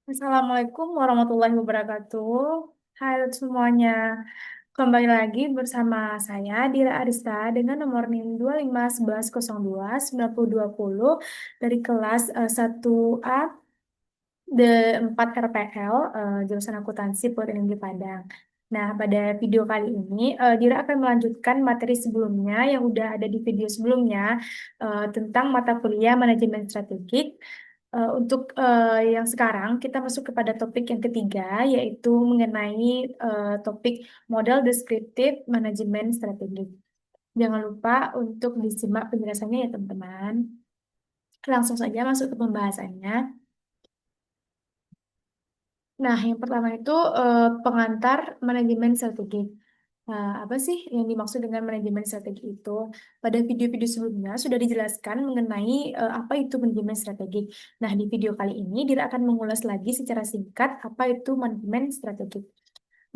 Assalamualaikum warahmatullahi wabarakatuh. Hai semuanya. Kembali lagi bersama saya Dira Arista dengan nomor NIM 2511029020 dari kelas 1A D4 RPL jurusan akuntansi Politeknik di Padang. Nah, pada video kali ini Dira akan melanjutkan materi sebelumnya yang udah ada di video sebelumnya tentang mata kuliah manajemen strategik. Untuk yang sekarang kita masuk kepada topik yang ketiga yaitu mengenai topik model deskriptif manajemen strategik. Jangan lupa untuk disimak penjelasannya ya teman-teman. Langsung saja masuk ke pembahasannya. Nah, yang pertama itu pengantar manajemen strategi. Nah, apa sih yang dimaksud dengan manajemen strategi itu? Pada video-video sebelumnya sudah dijelaskan mengenai apa itu manajemen strategi. Nah, di video kali ini Dira akan mengulas lagi secara singkat apa itu manajemen strategi.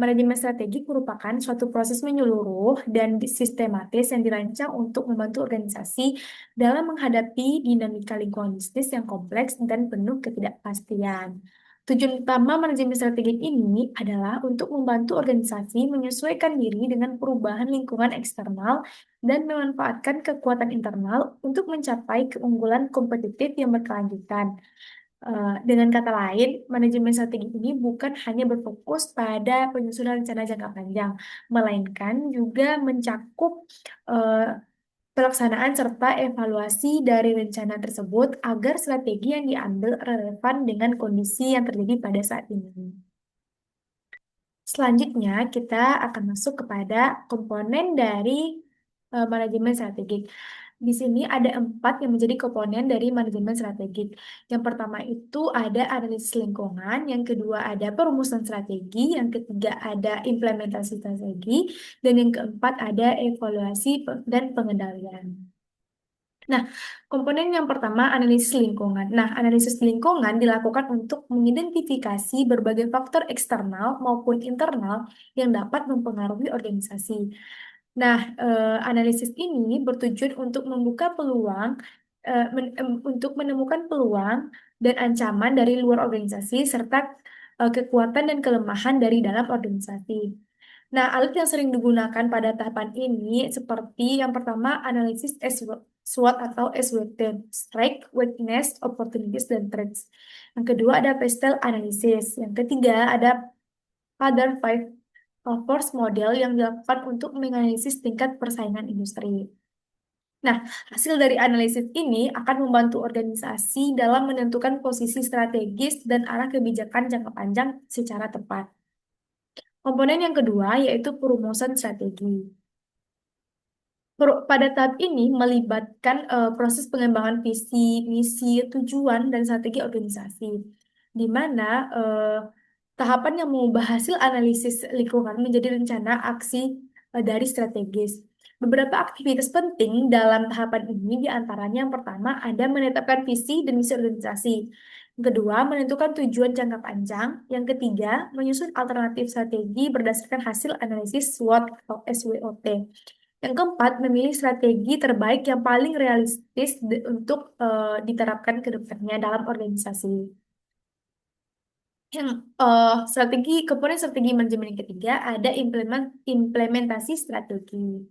Manajemen strategik merupakan suatu proses menyeluruh dan sistematis yang dirancang untuk membantu organisasi dalam menghadapi dinamika lingkungan bisnis yang kompleks dan penuh ketidakpastian. Tujuan utama manajemen strategik ini adalah untuk membantu organisasi menyesuaikan diri dengan perubahan lingkungan eksternal dan memanfaatkan kekuatan internal untuk mencapai keunggulan kompetitif yang berkelanjutan. Dengan kata lain, manajemen strategi ini bukan hanya berfokus pada penyusunan rencana jangka panjang, melainkan juga mencakup eh, pelaksanaan serta evaluasi dari rencana tersebut agar strategi yang diambil relevan dengan kondisi yang terjadi pada saat ini. Selanjutnya, kita akan masuk kepada komponen dari manajemen strategik. Di sini ada 4 yang menjadi komponen dari manajemen strategik. Yang pertama itu ada analisis lingkungan, yang kedua ada perumusan strategi, yang ketiga ada implementasi strategi, dan yang keempat ada evaluasi dan pengendalian. Nah, komponen yang pertama analisis lingkungan. Nah, analisis lingkungan dilakukan untuk mengidentifikasi berbagai faktor eksternal maupun internal yang dapat mempengaruhi organisasi. Nah, analisis ini bertujuan untuk membuka peluang, untuk menemukan peluang dan ancaman dari luar organisasi serta kekuatan dan kelemahan dari dalam organisasi. Nah, alat yang sering digunakan pada tahapan ini seperti yang pertama analisis SWOT atau SWT, Strength, Weakness, Opportunities, dan Threats. Yang kedua ada PESTEL Analysis. Yang ketiga ada Other Five Force Model yang dilakukan untuk menganalisis tingkat persaingan industri. Nah, hasil dari analisis ini akan membantu organisasi dalam menentukan posisi strategis dan arah kebijakan jangka panjang secara tepat. Komponen yang kedua yaitu perumusan strategi. Pada tahap ini melibatkan proses pengembangan visi, misi, tujuan, dan strategi organisasi, di mana tahapan yang mengubah hasil analisis lingkungan menjadi rencana aksi dari strategis. Beberapa aktivitas penting dalam tahapan ini diantaranya yang pertama ada menetapkan visi dan misi organisasi. Yang kedua, menentukan tujuan jangka panjang. Yang ketiga, menyusun alternatif strategi berdasarkan hasil analisis SWOT atau SWOT. Yang keempat, memilih strategi terbaik yang paling realistis untuk diterapkan ke depannya dalam organisasi. Yang komponen strategi manajemen yang ketiga ada implementasi strategi.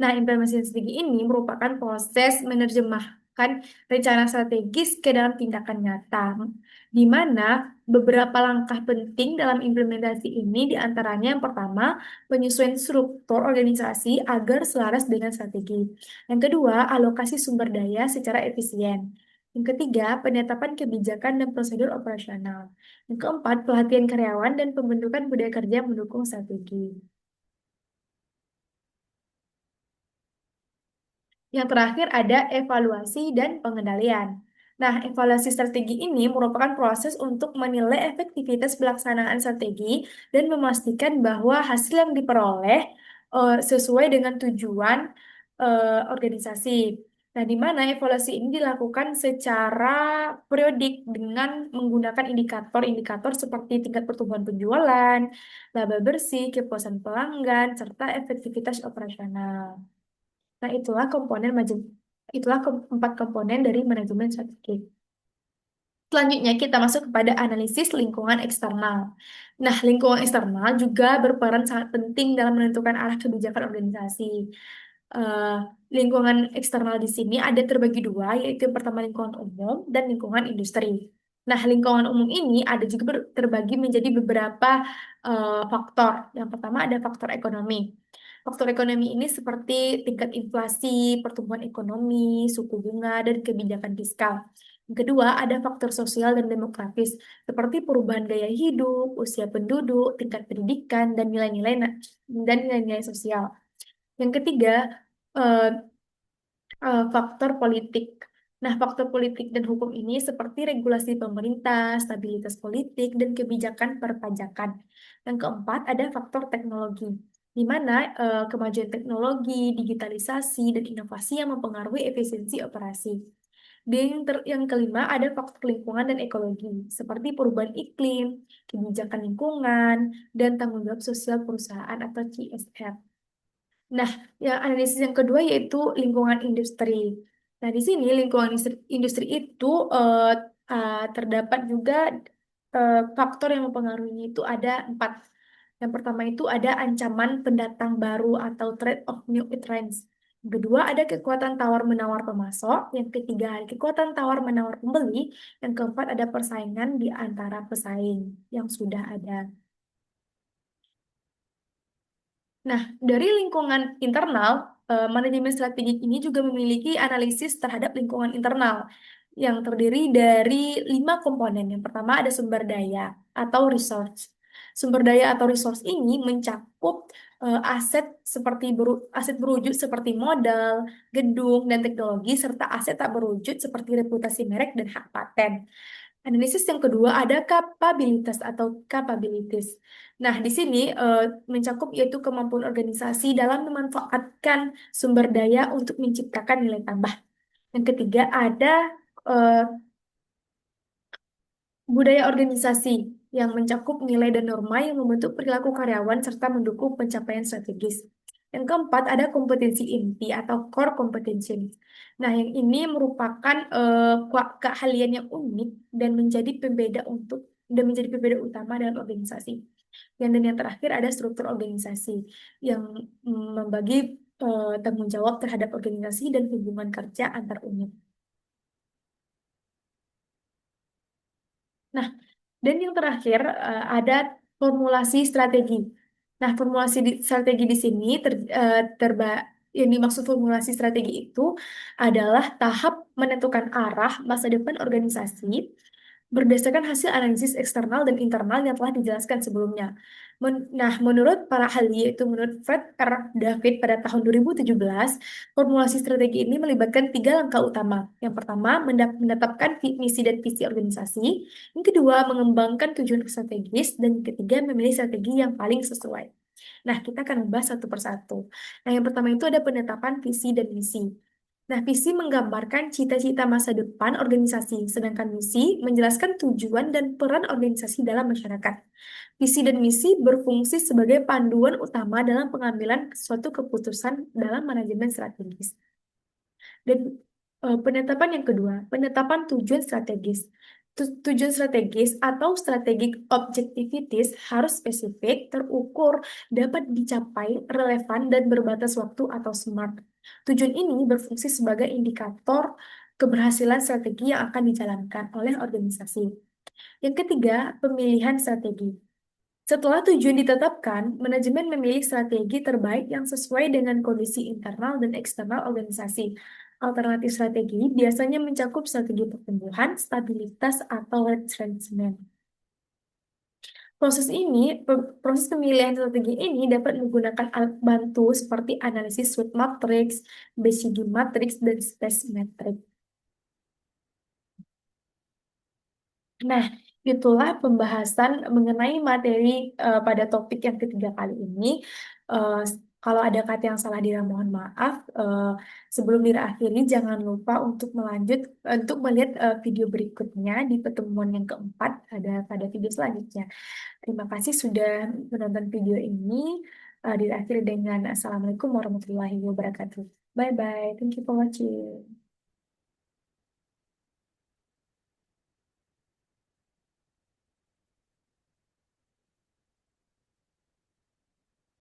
Nah, implementasi strategi ini merupakan proses menerjemahkan rencana strategis ke dalam tindakan nyata, di mana beberapa langkah penting dalam implementasi ini diantaranya yang pertama, penyesuaian struktur organisasi agar selaras dengan strategi. Yang kedua, alokasi sumber daya secara efisien. Yang ketiga, penetapan kebijakan dan prosedur operasional. Yang keempat, pelatihan karyawan dan pembentukan budaya kerja mendukung strategi. Yang terakhir ada evaluasi dan pengendalian. Nah, evaluasi strategi ini merupakan proses untuk menilai efektivitas pelaksanaan strategi dan memastikan bahwa hasil yang diperoleh sesuai dengan tujuan organisasi. Nah, di mana evaluasi ini dilakukan secara periodik dengan menggunakan indikator-indikator seperti tingkat pertumbuhan penjualan, laba bersih, kepuasan pelanggan, serta efektivitas operasional. Nah, itulah 4 komponen dari manajemen strategi. Selanjutnya kita masuk kepada analisis lingkungan eksternal. Nah, lingkungan eksternal juga berperan sangat penting dalam menentukan arah kebijakan organisasi. Eh, Lingkungan eksternal di sini ada terbagi dua, yaitu yang pertama lingkungan umum dan lingkungan industri. Nah, lingkungan umum ini ada juga terbagi menjadi beberapa faktor. Yang pertama ada faktor ekonomi. Faktor ekonomi ini seperti tingkat inflasi, pertumbuhan ekonomi, suku bunga, dan kebijakan fiskal. Yang kedua, ada faktor sosial dan demografis, seperti perubahan gaya hidup, usia penduduk, tingkat pendidikan, dan nilai-nilai sosial. Yang ketiga, eh, faktor politik. Nah, faktor politik dan hukum ini seperti regulasi pemerintah, stabilitas politik, dan kebijakan perpajakan. Yang keempat, ada faktor teknologi, di mana kemajuan teknologi, digitalisasi, dan inovasi yang mempengaruhi efisiensi operasi. Dan yang kelima, ada faktor lingkungan dan ekologi, seperti perubahan iklim, kebijakan lingkungan, dan tanggung jawab sosial perusahaan atau CSR. Nah, yang analisis yang kedua yaitu lingkungan industri. Nah, di sini lingkungan industri itu terdapat juga faktor yang mempengaruhinya itu ada empat. Yang pertama itu ada ancaman pendatang baru atau threat of new entrants. Yang kedua ada kekuatan tawar-menawar pemasok. Yang ketiga ada kekuatan tawar-menawar pembeli. Yang keempat ada persaingan di antara pesaing yang sudah ada. Nah, dari lingkungan internal, manajemen strategik ini juga memiliki analisis terhadap lingkungan internal yang terdiri dari 5 komponen. Yang pertama ada sumber daya atau resource. Sumber daya atau resource ini mencakup aset berwujud seperti modal, gedung, dan teknologi, serta aset tak berwujud seperti reputasi merek dan hak paten. Analisis yang kedua ada kapabilitas atau capabilities. Nah, di sini mencakup yaitu kemampuan organisasi dalam memanfaatkan sumber daya untuk menciptakan nilai tambah. Yang ketiga ada eh, budaya organisasi yang mencakup nilai dan norma yang membentuk perilaku karyawan serta mendukung pencapaian strategis. Yang keempat ada kompetensi inti atau core competency. Nah, yang ini merupakan keahlian yang unik dan menjadi pembeda utama dalam organisasi. Dan yang terakhir ada struktur organisasi yang membagi tanggung jawab terhadap organisasi dan hubungan kerja antar unit. Nah, dan yang terakhir ada formulasi strategi. Nah, strategi di sini yang dimaksud formulasi strategi itu adalah tahap menentukan arah masa depan organisasi berdasarkan hasil analisis eksternal dan internal yang telah dijelaskan sebelumnya. Nah, menurut para ahli, yaitu menurut Fred R. David pada tahun 2017, formulasi strategi ini melibatkan 3 langkah utama. Yang pertama, menetapkan misi dan visi organisasi. Yang kedua, mengembangkan tujuan strategis. Dan yang ketiga, memilih strategi yang paling sesuai. Nah, kita akan membahas satu persatu. Nah, yang pertama itu ada penetapan visi dan misi. Nah, visi menggambarkan cita-cita masa depan organisasi, sedangkan misi menjelaskan tujuan dan peran organisasi dalam masyarakat. Visi dan misi berfungsi sebagai panduan utama dalam pengambilan suatu keputusan dalam manajemen strategis. Dan penetapan yang kedua, penetapan tujuan strategis. Tujuan strategis atau strategic objectivities harus spesifik, terukur, dapat dicapai, relevan, dan berbatas waktu atau SMART. Tujuan ini berfungsi sebagai indikator keberhasilan strategi yang akan dijalankan oleh organisasi. Yang ketiga, pemilihan strategi. Setelah tujuan ditetapkan, manajemen memilih strategi terbaik yang sesuai dengan kondisi internal dan eksternal organisasi. Alternatif strategi biasanya mencakup strategi pertumbuhan, stabilitas, atau retrenchment. Proses pemilihan strategi ini dapat menggunakan alat bantu seperti analisis SWOT matrix, BCG matrix, dan SPACE matrix. Nah, itulah pembahasan mengenai materi pada topik yang ketiga kali ini. Eh, Kalau ada kata yang salah mohon maaf. Sebelum diakhiri, jangan lupa untuk melihat video berikutnya di pertemuan yang keempat pada video selanjutnya. Terima kasih sudah menonton video ini. Diakhiri dengan Assalamualaikum warahmatullahi wabarakatuh. Bye bye. Thank you for watching.